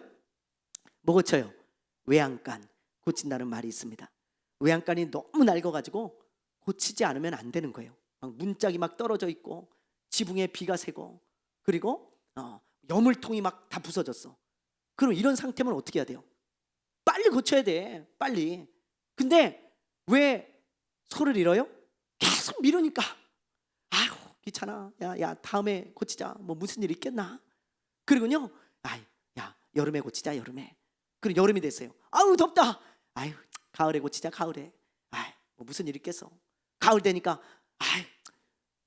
뭐 고쳐요? 외양간 고친다는 말이 있습니다. 외양간이 너무 낡아가지고 고치지 않으면 안 되는 거예요. 막 문짝이 막 떨어져 있고 지붕에 비가 새고 그리고 여물통이 막 다 부서졌어. 그럼 이런 상태면 어떻게 해야 돼요? 빨리 고쳐야 돼, 빨리. 근데 왜 소를 잃어요? 계속 미루니까. 귀찮아. 야 다음에 고치자. 뭐 무슨 일 있겠나? 그리고요, 아이, 야 여름에 고치자 여름에. 그리고 여름이 됐어요. 아우 덥다. 아유 가을에 고치자 가을에. 아이 뭐 무슨 일 있겠어. 가을 되니까 아이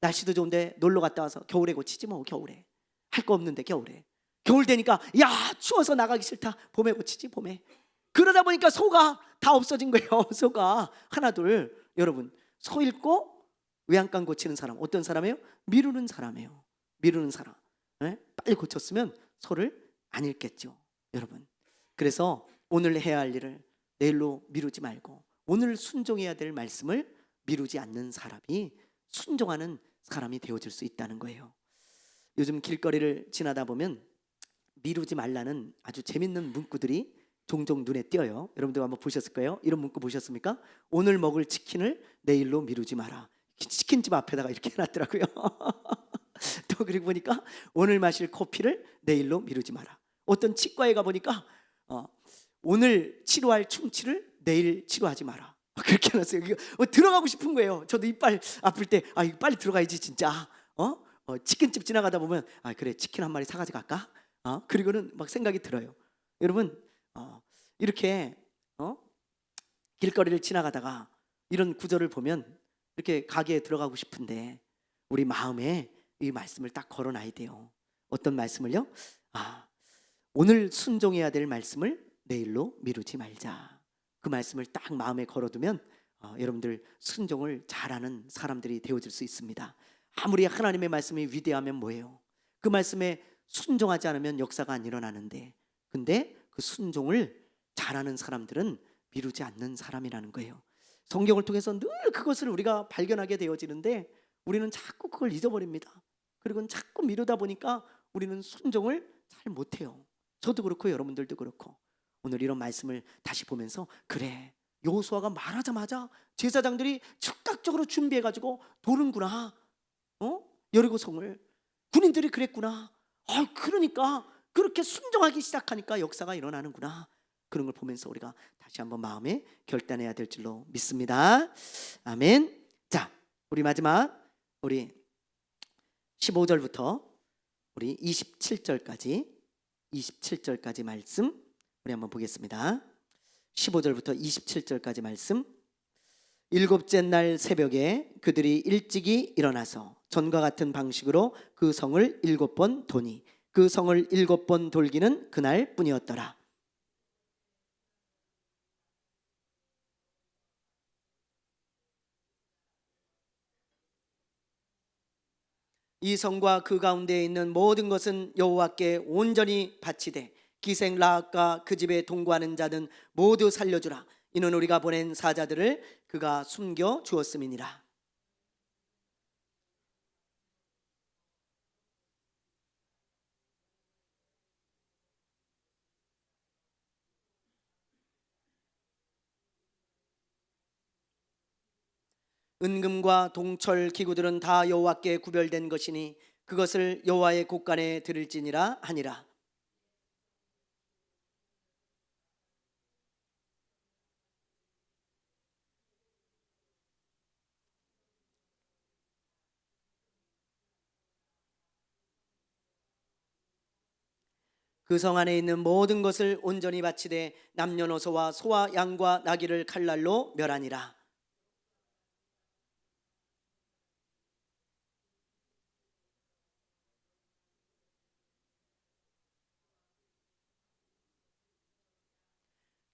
날씨도 좋은데 놀러 갔다 와서 겨울에 고치지 뭐 겨울에. 할 거 없는데 겨울에. 겨울 되니까 야 추워서 나가기 싫다. 봄에 고치지 봄에. 그러다 보니까 소가 다 없어진 거예요. 소가 하나둘. 여러분 소 잃고 외양간 고치는 사람 어떤 사람이에요? 미루는 사람이에요. 미루는 사람. 예? 빨리 고쳤으면 소를 안 잃겠죠 여러분. 그래서 오늘 해야 할 일을 내일로 미루지 말고 오늘 순종해야 될 말씀을 미루지 않는 사람이 순종하는 사람이 되어질 수 있다는 거예요. 요즘 길거리를 지나다 보면 미루지 말라는 아주 재밌는 문구들이 종종 눈에 띄어요. 여러분들 한번 보셨을 거예요. 이런 문구 보셨습니까? 오늘 먹을 치킨을 내일로 미루지 마라. 치킨집 앞에다가 이렇게 해놨더라고요. 또 그리고 보니까 오늘 마실 커피를 내일로 미루지 마라. 어떤 치과에 가보니까 오늘 치료할 충치를 내일 치료하지 마라. 그렇게 해놨어요. 들어가고 싶은 거예요. 저도 이빨 아플 때 이거 빨리 들어가야지 진짜. 치킨집 지나가다 보면 그래 치킨 한 마리 사가지고 갈까? 그리고는 막 생각이 들어요. 여러분 이렇게 길거리를 지나가다가 이런 구절을 보면 이렇게 가게에 들어가고 싶은데 우리 마음에 이 말씀을 딱 걸어놔야 돼요. 어떤 말씀을요? 오늘 순종해야 될 말씀을 내일로 미루지 말자. 그 말씀을 딱 마음에 걸어두면 여러분들 순종을 잘하는 사람들이 되어질 수 있습니다. 아무리 하나님의 말씀이 위대하면 뭐예요? 그 말씀에 순종하지 않으면 역사가 안 일어나는데, 근데 그 순종을 잘하는 사람들은 미루지 않는 사람이라는 거예요. 성경을 통해서 늘 그것을 우리가 발견하게 되어지는데 우리는 자꾸 그걸 잊어버립니다. 그리고 자꾸 미루다 보니까 우리는 순종을 잘 못해요. 저도 그렇고 여러분들도 그렇고. 오늘 이런 말씀을 다시 보면서 그래 여호수아가 말하자마자 제사장들이 즉각적으로 준비해가지고 도는구나. 여리고성을 군인들이 그랬구나. 그러니까 그렇게 순종하기 시작하니까 역사가 일어나는구나. 그런 걸 보면서 우리가 다시 한번 마음에 결단해야 될 줄로 믿습니다. 아멘. 자, 우리 마지막 우리 15절부터 우리 27절까지 말씀 우리 한번 보겠습니다. 15절부터 27절까지 말씀. 일곱째 날 새벽에 그들이 일찍이 일어나서 전과 같은 방식으로 그 성을 7번 도니 그 성을 7번 돌기는 그날 뿐이었더라. 이 성과 그 가운데에 있는 모든 것은 여호와께 온전히 바치되 기생 라합과 그 집에 동거하는 자는 모두 살려주라. 이는 우리가 보낸 사자들을 그가 숨겨 주었음이니라. 은금과 동철 기구들은 다 여호와께 구별된 것이니 그것을 여호와의 곳간에 드릴지니라 하니라. 그 성 안에 있는 모든 것을 온전히 바치되 남녀노소와 소와 양과 나귀를 칼날로 멸하니라.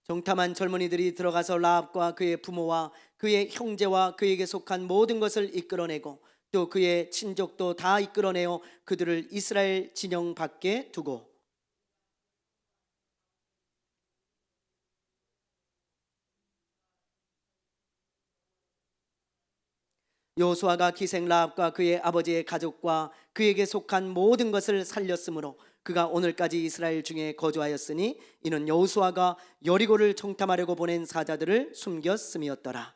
정탐한 젊은이들이 들어가서 라합과 그의 부모와 그의 형제와 그에게 속한 모든 것을 이끌어내고 또 그의 친족도 다 이끌어내어 그들을 이스라엘 진영 밖에 두고 여호수아가 기생 라합과 그의 아버지의 가족과 그에게 속한 모든 것을 살렸으므로 그가 오늘까지 이스라엘 중에 거주하였으니 이는 여호수아가 여리고를 정탐하려고 보낸 사자들을 숨겼음이었더라.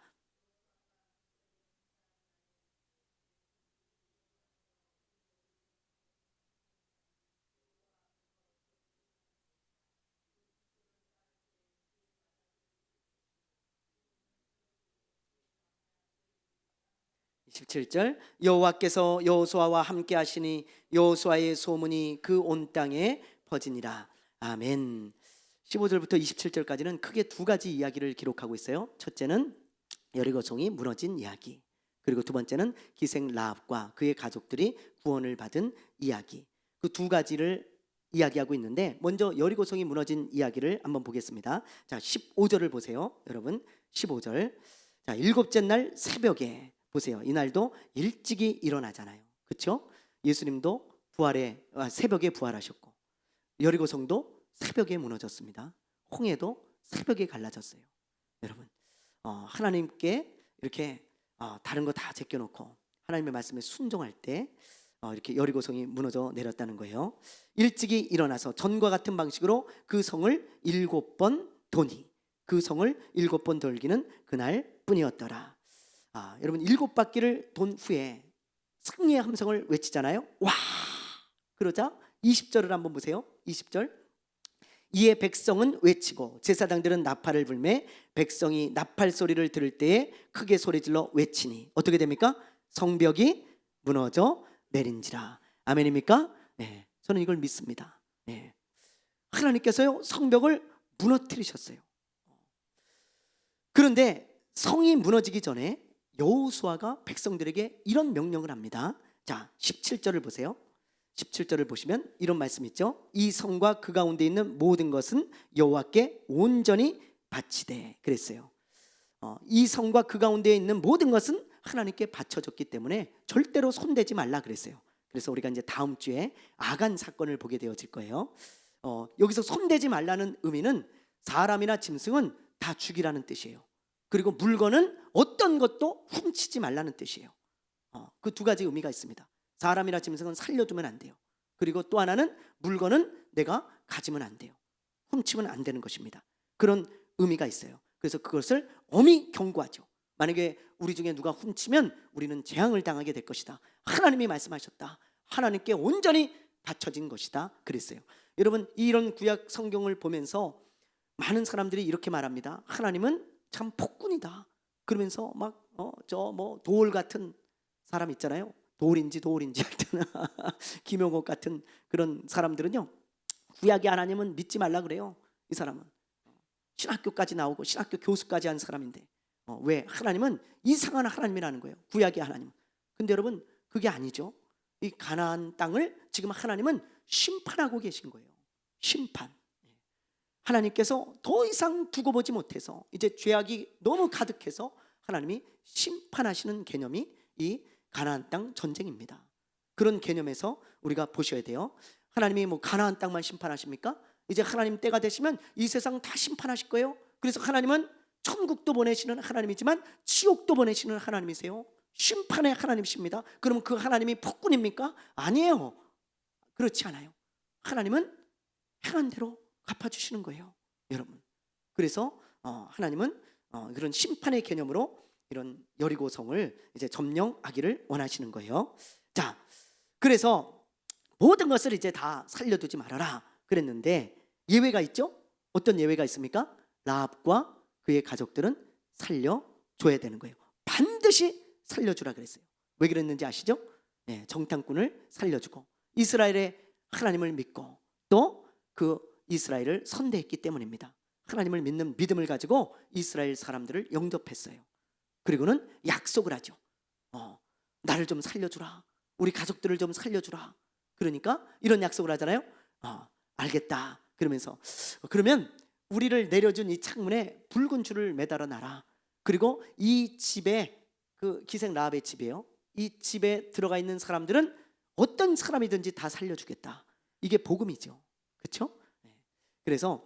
27절 여호와께서 여호수아와 함께 하시니 여호수아의 소문이 그 온 땅에 퍼지니라. 아멘. 15절부터 27절까지는 크게 두 가지 이야기를 기록하고 있어요. 첫째는 여리고성이 무너진 이야기, 그리고 두 번째는 기생 라합과 그의 가족들이 구원을 받은 이야기. 그 두 가지를 이야기하고 있는데, 먼저 여리고성이 무너진 이야기를 한번 보겠습니다. 자, 15절을 보세요. 여러분, 15절. 자, 일곱째 날 새벽에 보세요. 이날도 일찍이 일어나잖아요. 그렇죠? 예수님도 새벽에 부활하셨고, 여리고성도 새벽에 무너졌습니다. 홍해도 새벽에 갈라졌어요. 여러분, 하나님께 이렇게 다른 거 다 제껴놓고 하나님의 말씀에 순종할 때 이렇게 여리고성이 무너져 내렸다는 거예요. 일찍이 일어나서 전과 같은 방식으로 그 성을 7번 도니, 그 성을 7번 돌기는 그날 뿐이었더라. 여러분, 7바퀴를 돈 후에 승리의 함성을 외치잖아요. 와! 그러자 20절을 한번 보세요. 20절. 이에 백성은 외치고 제사장들은 나팔을 불매 백성이 나팔 소리를 들을 때에 크게 소리질러 외치니 어떻게 됩니까? 성벽이 무너져 내린지라. 아멘입니까? 네, 저는 이걸 믿습니다. 네. 하나님께서요 성벽을 무너뜨리셨어요. 그런데 성이 무너지기 전에 여호수아가 백성들에게 이런 명령을 합니다. 자, 17절을 보세요. 17절을 보시면 이런 말씀 있죠. 이 성과 그 가운데 있는 모든 것은 여호와께 온전히 바치되 그랬어요. 이 성과 그 가운데 있는 모든 것은 하나님께 바쳐졌기 때문에 절대로 손대지 말라 그랬어요. 그래서 우리가 이제 다음 주에 아간 사건을 보게 되어질 거예요. 여기서 손대지 말라는 의미는 사람이나 짐승은 다 죽이라는 뜻이에요. 그리고 물건은 어떤 것도 훔치지 말라는 뜻이에요. 그 두 가지 의미가 있습니다. 사람이나 짐승은 살려두면 안 돼요. 그리고 또 하나는 물건은 내가 가지면 안 돼요. 훔치면 안 되는 것입니다. 그런 의미가 있어요. 그래서 그것을 엄히 경고하죠. 만약에 우리 중에 누가 훔치면 우리는 재앙을 당하게 될 것이다. 하나님이 말씀하셨다. 하나님께 온전히 바쳐진 것이다 그랬어요. 여러분, 이런 구약 성경을 보면서 많은 사람들이 이렇게 말합니다. 하나님은 참 폭군이다. 그러면서 막 돌 같은 사람 있잖아요. 돌인지 하여튼 김용옥 같은 그런 사람들은요 구약의 하나님은 믿지 말라 그래요. 이 사람은 신학교까지 나오고 신학교 교수까지 한 사람인데 왜? 하나님은 이상한 하나님이라는 거예요. 구약의 하나님은. 근데 여러분, 그게 아니죠. 이 가나안 땅을 지금 하나님은 심판하고 계신 거예요. 심판. 하나님께서 더 이상 두고 보지 못해서 이제 죄악이 너무 가득해서 하나님이 심판하시는 개념이 이 가나안 땅 전쟁입니다. 그런 개념에서 우리가 보셔야 돼요. 하나님이 뭐 가나안 땅만 심판하십니까? 이제 하나님 때가 되시면 이 세상 다 심판하실 거예요. 그래서 하나님은 천국도 보내시는 하나님이지만 지옥도 보내시는 하나님이세요. 심판의 하나님이십니다. 그러면 그 하나님이 폭군입니까? 아니에요. 그렇지 않아요. 하나님은 행한 대로 갚아주시는 거예요, 여러분. 그래서 하나님은 그런 심판의 개념으로 이런 여리고성을 이제 점령하기를 원하시는 거예요. 자, 그래서 모든 것을 이제 다 살려두지 말아라 그랬는데 예외가 있죠? 어떤 예외가 있습니까? 라합과 그의 가족들은 살려줘야 되는 거예요. 반드시 살려주라 그랬어요. 왜 그랬는지 아시죠? 네, 정탐꾼을 살려주고 이스라엘의 하나님을 믿고 또 그 이스라엘을 선대했기 때문입니다. 하나님을 믿는 믿음을 가지고 이스라엘 사람들을 영접했어요. 그리고는 약속을 하죠. 나를 좀 살려주라. 우리 가족들을 좀 살려주라. 그러니까 이런 약속을 하잖아요. 알겠다. 그러면서 그러면 우리를 내려준 이 창문에 붉은 줄을 매달아 놔라. 그리고 이 집에 그 기생 라합의 집이에요. 이 집에 들어가 있는 사람들은 어떤 사람이든지 다 살려주겠다. 이게 복음이죠. 그렇죠? 그래서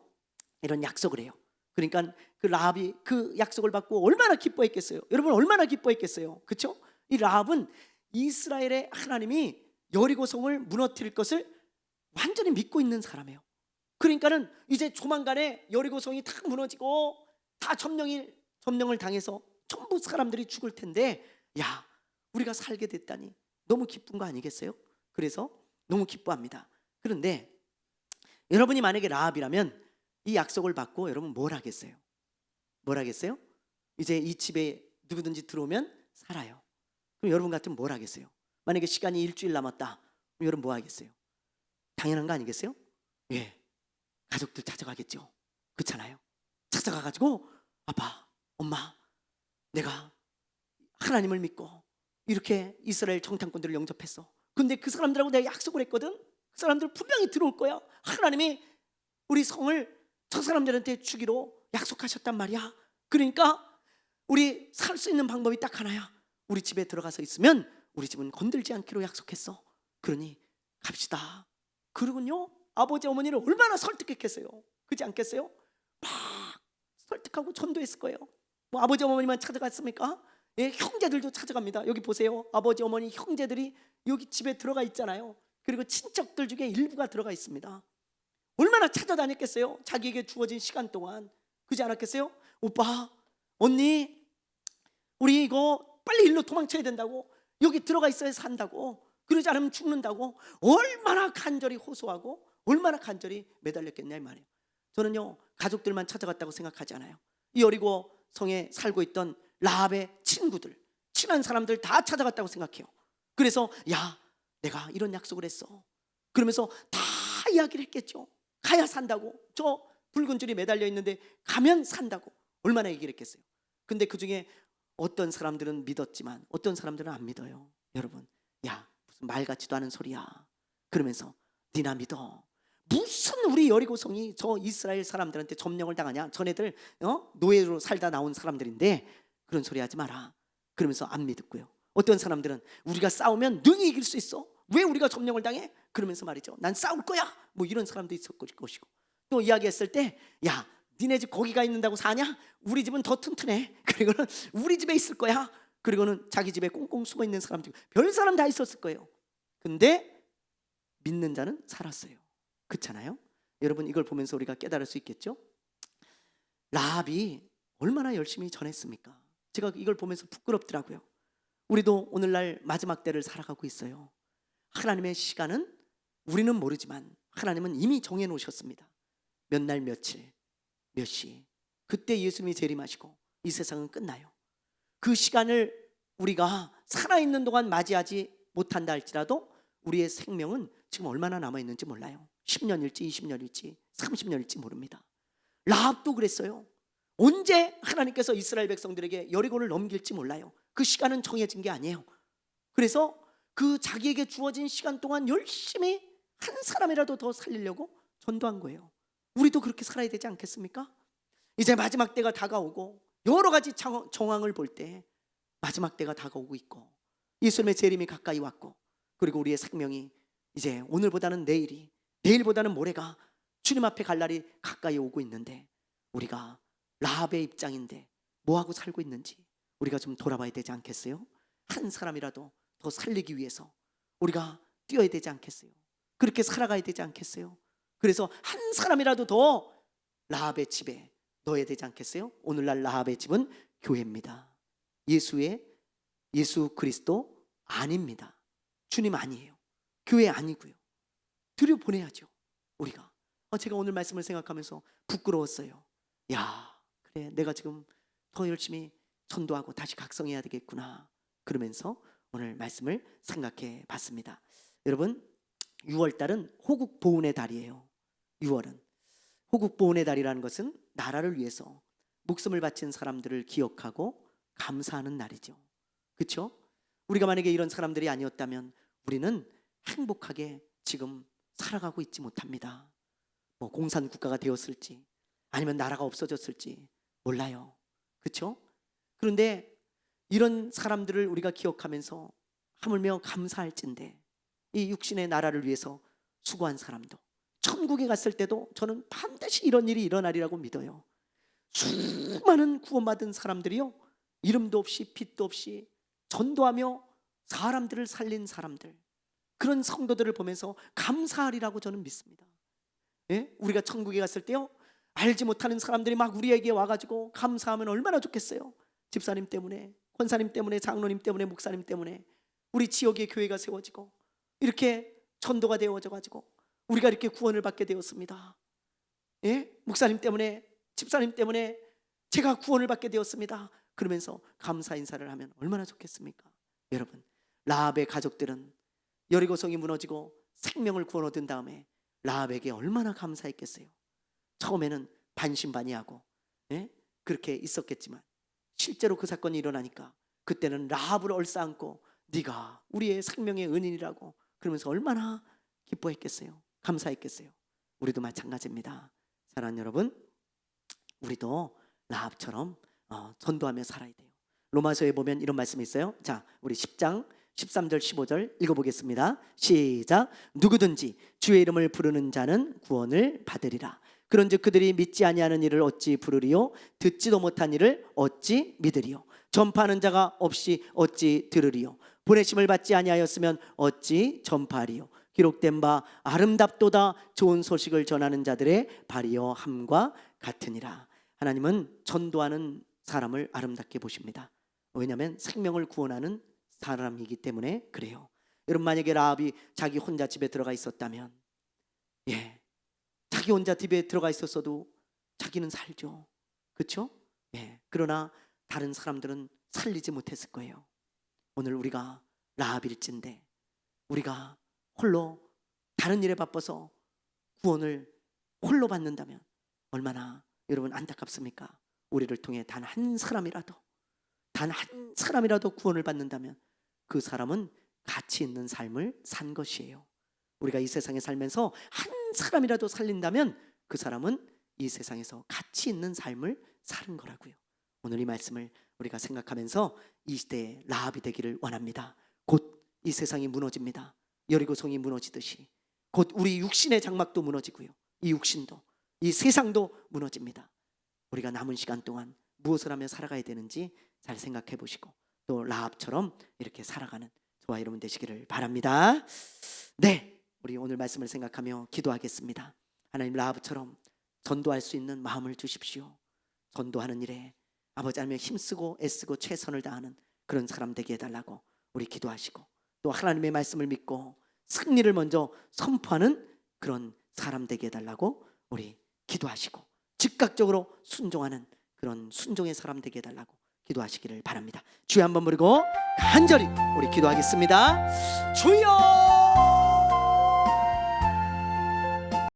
이런 약속을 해요. 그러니까 그 라합이 그 약속을 받고 얼마나 기뻐했겠어요. 여러분, 얼마나 기뻐했겠어요. 그렇죠? 이 라합은 이스라엘의 하나님이 여리고성을 무너뜨릴 것을 완전히 믿고 있는 사람이에요. 그러니까는 이제 조만간에 여리고성이 다 무너지고 다 점령을 당해서 전부 사람들이 죽을 텐데, 야, 우리가 살게 됐다니 너무 기쁜 거 아니겠어요? 그래서 너무 기뻐합니다. 그런데 여러분이 만약에 라합이라면 이 약속을 받고 여러분 뭘 하겠어요? 뭘 하겠어요? 이제 이 집에 누구든지 들어오면 살아요. 그럼 여러분 같으면 뭘 하겠어요? 만약에 시간이 일주일 남았다, 그럼 여러분 뭐 하겠어요? 당연한 거 아니겠어요? 예, 가족들 찾아가겠죠. 그렇잖아요. 찾아가가지고 아빠, 엄마, 내가 하나님을 믿고 이렇게 이스라엘 정탐꾼들을 영접했어. 근데 그 사람들하고 내가 약속을 했거든. 그 사람들 분명히 들어올 거야. 하나님이 우리 성을 저 사람들한테 주기로 약속하셨단 말이야. 그러니까 우리 살 수 있는 방법이 딱 하나야. 우리 집에 들어가서 있으면 우리 집은 건들지 않기로 약속했어. 그러니 갑시다. 그러군요. 아버지 어머니를 얼마나 설득했겠어요. 그렇지 않겠어요? 막 설득하고 전도했을 거예요. 뭐 아버지 어머니만 찾아갔습니까? 예, 형제들도 찾아갑니다. 여기 보세요. 아버지 어머니 형제들이 여기 집에 들어가 있잖아요. 그리고 친척들 중에 일부가 들어가 있습니다. 얼마나 찾아다녔겠어요? 자기에게 주어진 시간 동안. 그렇지 않았겠어요? 오빠, 언니, 우리 이거 빨리 일로 도망쳐야 된다고. 여기 들어가 있어야 산다고. 그러지 않으면 죽는다고. 얼마나 간절히 호소하고 얼마나 간절히 매달렸겠냐 이 말이에요. 저는요, 가족들만 찾아갔다고 생각하지 않아요. 이 여리고 성에 살고 있던 라합의 친구들, 친한 사람들 다 찾아갔다고 생각해요. 그래서 야, 내가 이런 약속을 했어. 그러면서 다 이야기를 했겠죠. 가야 산다고. 저 붉은 줄이 매달려 있는데 가면 산다고 얼마나 얘기를 했겠어요. 근데 그 중에 어떤 사람들은 믿었지만 어떤 사람들은 안 믿어요. 여러분, 야, 무슨 말 같지도 않은 소리야. 그러면서 니나 믿어. 무슨 우리 여리고성이 저 이스라엘 사람들한테 점령을 당하냐. 전애들 노예로 살다 나온 사람들인데 그런 소리 하지 마라. 그러면서 안 믿었고요. 어떤 사람들은 우리가 싸우면 능히 이길 수 있어. 왜 우리가 점령을 당해? 그러면서 말이죠. 난 싸울 거야. 뭐 이런 사람도 있을 것이고. 또 이야기했을 때, 야, 니네 집 거기가 있는다고 사냐? 우리 집은 더 튼튼해. 그리고는 우리 집에 있을 거야. 그리고는 자기 집에 꽁꽁 숨어 있는 사람들, 별 사람 다 있었을 거예요. 근데 믿는 자는 살았어요. 그렇잖아요. 여러분, 이걸 보면서 우리가 깨달을 수 있겠죠? 라합이 얼마나 열심히 전했습니까? 제가 이걸 보면서 부끄럽더라고요. 우리도 오늘날 마지막 때를 살아가고 있어요. 하나님의 시간은 우리는 모르지만 하나님은 이미 정해놓으셨습니다. 몇 날 며칠 몇 시, 그때 예수님이 재림하시고 이 세상은 끝나요. 그 시간을 우리가 살아있는 동안 맞이하지 못한다 할지라도 우리의 생명은 지금 얼마나 남아있는지 몰라요. 10년일지 20년일지 30년일지 모릅니다. 라합도 그랬어요. 언제 하나님께서 이스라엘 백성들에게 여리고를 넘길지 몰라요. 그 시간은 정해진 게 아니에요. 그래서 그 자기에게 주어진 시간 동안 열심히 한 사람이라도 더 살리려고 전도한 거예요. 우리도 그렇게 살아야 되지 않겠습니까? 이제 마지막 때가 다가오고 여러 가지 정황을 볼 때 마지막 때가 다가오고 있고 예수님의 재림이 가까이 왔고 그리고 우리의 생명이 이제 오늘보다는 내일이, 내일보다는 모레가 주님 앞에 갈 날이 가까이 오고 있는데 우리가 라합의 입장인데 뭐하고 살고 있는지 우리가 좀 돌아봐야 되지 않겠어요? 한 사람이라도 더 살리기 위해서 우리가 뛰어야 되지 않겠어요? 그렇게 살아가야 되지 않겠어요? 그래서 한 사람이라도 더 라합의 집에 넣어야 되지 않겠어요? 오늘날 라합의 집은 교회입니다. 예수 그리스도 아닙니다. 주님 아니에요. 교회 아니고요. 들여보내야죠. 우리가 제가 오늘 말씀을 생각하면서 부끄러웠어요. 야, 그래, 내가 지금 더 열심히 전도하고 다시 각성해야 되겠구나. 그러면서 오늘 말씀을 생각해 봤습니다. 여러분, 6월달은 호국 보훈의 달이에요. 6월은 호국 보훈의 달이라는 것은 나라를 위해서 목숨을 바친 사람들을 기억하고 감사하는 날이죠. 그렇죠? 우리가 만약에 이런 사람들이 아니었다면 우리는 행복하게 지금 살아가고 있지 못합니다. 뭐 공산국가가 되었을지 아니면 나라가 없어졌을지 몰라요. 그렇죠? 그런데 이런 사람들을 우리가 기억하면서 하물며 감사할진데 이 육신의 나라를 위해서 수고한 사람도 천국에 갔을 때도 저는 반드시 이런 일이 일어나리라고 믿어요. 수많은 구원받은 사람들이요, 이름도 없이 빛도 없이 전도하며 사람들을 살린 사람들, 그런 성도들을 보면서 감사하리라고 저는 믿습니다. 예? 우리가 천국에 갔을 때요, 알지 못하는 사람들이 막 우리에게 와가지고 감사하면 얼마나 좋겠어요. 집사님 때문에, 권사님 때문에, 장로님 때문에, 목사님 때문에 우리 지역의 교회가 세워지고 이렇게 전도가 되어져가지고 우리가 이렇게 구원을 받게 되었습니다. 예? 목사님 때문에, 집사님 때문에 제가 구원을 받게 되었습니다. 그러면서 감사 인사를 하면 얼마나 좋겠습니까? 여러분, 라합의 가족들은 여리고성이 무너지고 생명을 구원 얻은 다음에 라합에게 얼마나 감사했겠어요. 처음에는 반신반의하고 그렇게 있었겠지만 실제로 그 사건이 일어나니까 그때는 라합을 얼싸안고 네가 우리의 생명의 은인이라고 그러면서 얼마나 기뻐했겠어요. 감사했겠어요. 우리도 마찬가지입니다. 사랑하는 여러분, 우리도 라합처럼 전도하며 살아야 돼요. 로마서에 보면 이런 말씀이 있어요. 자, 우리 10장 13절 15절 읽어보겠습니다. 시작. 누구든지 주의 이름을 부르는 자는 구원을 받으리라. 그런즉 그들이 믿지 아니하는 이를 어찌 부르리요? 듣지도 못한 이를 어찌 믿으리요? 전파하는 자가 없이 어찌 들으리요? 보내심을 받지 아니하였으면 어찌 전파하리요? 기록된 바 아름답도다 좋은 소식을 전하는 자들의 발이여 함과 같으니라. 하나님은 전도하는 사람을 아름답게 보십니다. 왜냐하면 생명을 구원하는 사람이기 때문에 그래요. 여러분, 만약에 라합이 자기 혼자 집에 들어가 있었다면 자기 혼자 집에 들어가 있었어도 자기는 살죠. 그렇죠? 그러나 다른 사람들은 살리지 못했을 거예요. 오늘 우리가 라합일진데 우리가 홀로 다른 일에 바빠서 구원을 홀로 받는다면 얼마나 여러분 안타깝습니까? 우리를 통해 단 한 사람이라도 구원을 받는다면 그 사람은 가치 있는 삶을 산 것이에요. 우리가 이 세상에 살면서 한 사람이라도 살린다면 그 사람은 이 세상에서 가치 있는 삶을 사는 거라고요. 오늘 이 말씀을 우리가 생각하면서 이 시대의 라합이 되기를 원합니다. 곧 이 세상이 무너집니다. 여리고성이 무너지듯이 곧 우리 육신의 장막도 무너지고요. 이 육신도 이 세상도 무너집니다. 우리가 남은 시간 동안 무엇을 하며 살아가야 되는지 잘 생각해 보시고 또 라합처럼 이렇게 살아가는 저와 여러분 되시기를 바랍니다. 네, 우리 오늘 말씀을 생각하며 기도하겠습니다. 하나님, 라합처럼 전도할 수 있는 마음을 주십시오. 전도하는 일에 아버지 하나님 힘쓰고 애쓰고 최선을 다하는 그런 사람 되게 해달라고 우리 기도하시고 또 하나님의 말씀을 믿고 승리를 먼저 선포하는 그런 사람 되게 해달라고 우리 기도하시고 즉각적으로 순종하는 그런 순종의 사람 되게 해달라고 기도하시기를 바랍니다. 주여 한번 부르고 간절히 우리 기도하겠습니다. 주여!